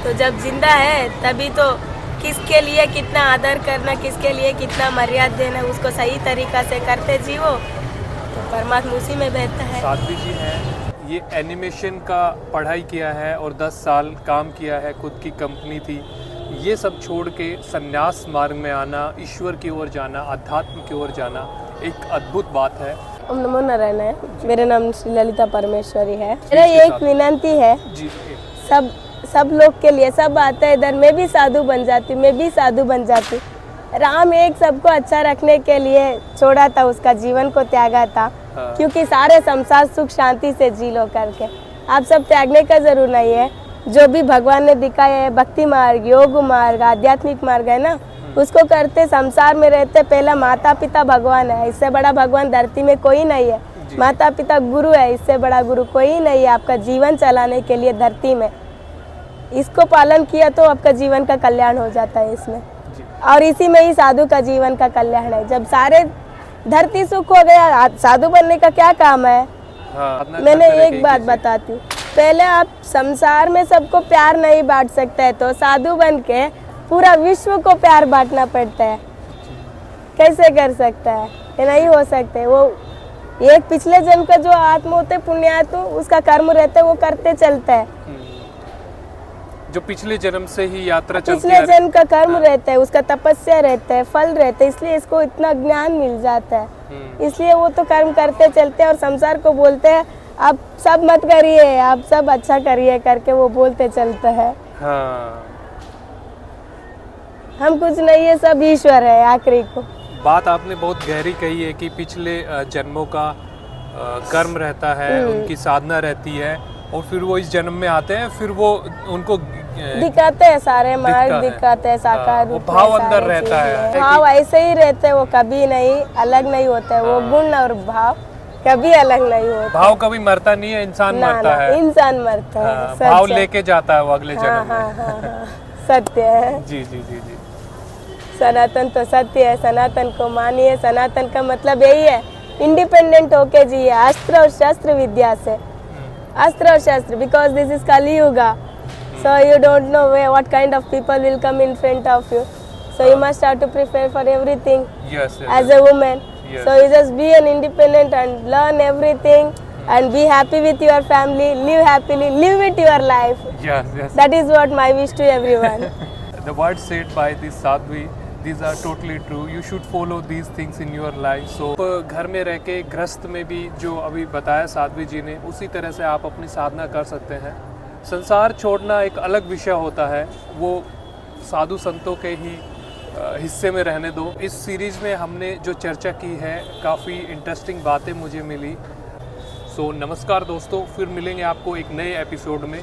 तो जब जिंदा है तभी तो किसके लिए कितना आदर करना, किसके लिए कितना मर्यादा देना, उसको सही तरीका से करते जीवो तो परमात्मा उसी में बहता है। साध्वी जी हैं, ये एनिमेशन का पढ़ाई किया है और 10 साल काम किया है, खुद की कंपनी थी। ये सब छोड़ के संन्यास मार्ग में आना, ईश्वर की ओर जाना, अध्यात्म की ओर जाना एक अद्भुत बात है। ओम नमो नारायण है। मेरा नाम श्री ललिता परमेश्वरी है। मेरा एक विनंती है जी सब लोग के लिए, सब आते हैं इधर, मैं भी साधु बन जाती, मैं भी साधु बन जाती। राम एक सबको अच्छा रखने के लिए छोड़ा था, उसका जीवन को त्यागा था। हाँ। क्योंकि सारे संसार सुख शांति से जी लो करके। आप सब त्यागने का जरूर नहीं है। जो भी भगवान ने दिखाया है, भक्ति मार्ग, योग मार्ग, आध्यात्मिक मार्ग है ना, उसको करते संसार में रहते। पहला माता पिता भगवान है, इससे बड़ा भगवान धरती में कोई नहीं है। माता पिता गुरु है, इससे बड़ा गुरु कोई नहीं है आपका जीवन चलाने के लिए धरती में। इसको पालन किया तो आपका जीवन का कल्याण हो जाता है इसमें, और इसी में ही साधु का जीवन का कल्याण है। जब सारे धरती सुख हो गया, साधु बनने का क्या काम है? हाँ, मैंने एक बात बताती हूँ, पहले आप संसार में सबको प्यार नहीं बांट सकते है, तो साधु बन के पूरा विश्व को प्यार बांटना पड़ता है। कैसे कर सकता है? ये नहीं हो सकते। वो एक पिछले जन्म का जो आत्मा होते पुण्यात्मा, उसका कर्म रहता है, वो करते चलता है। जो पिछले जन्म से ही यात्रा चलती पिछले जन्म का कर्म रहता है, उसका तपस्या रहता है, फल रहता है, इसलिए इसको इतना ज्ञान मिल जाता है। इसलिए वो तो कर्म करते चलते हैं और संसार को बोलते हैं आप सब मत करिए, आप सब अच्छा करिए करके वो बोलते चलता है। हाँ। हम कुछ नहीं है, सब ईश्वर है आखिरी को। बात आपने बहुत गहरी कही है कि पिछले जन्मों का कर्म रहता है, उनकी साधना रहती है, और फिर वो इस जन्म में आते हैं, फिर वो उनको दिखाते हैं सारे मार्ग, दिखाते हैं साकार रूप में, भाव अंदर रहता है। भाव ऐसे ही रहते हैं, वो कभी नहीं अलग नहीं होते हैं। वो गुण और भाव कभी अलग नहीं होते। भाव कभी मरता नहीं है, इंसान मरता है। इंसान मरता है, भाव लेके जाता है वो अगले जन्म में। सत्य है। जी जी जी जी। सनातन तो सत्य है, सनातन को मानिए। सनातन का मतलब यही है, इंडिपेंडेंट होके जिए, अस्त्र और शस्त्र विद्या से। अस्त्र और शस्त्र, because this is Kaliyuga, so you don't know what kind of people will come in front of you, so you must have to prepare for everything. Yes, as a woman. Yes. So you just be an independent and learn everything and be happy with your family, live happily, live with your life. Yes, yes. That is what my wish to everyone. The words said by this sadhvi, these are totally true. You should follow these things in your life. So घर में रह के गृहस्थ में भी जो अभी बताया साध्वी जी ने, उसी तरह से आप अपनी साधना कर सकते हैं। संसार छोड़ना एक अलग विषय होता है, वो साधु संतों के ही हिस्से में रहने दो। इस सीरीज़ में हमने जो चर्चा की है, काफ़ी इंटरेस्टिंग बातें मुझे मिली। सो नमस्कार दोस्तों, फिर मिलेंगे आपको एक नए एपिसोड में।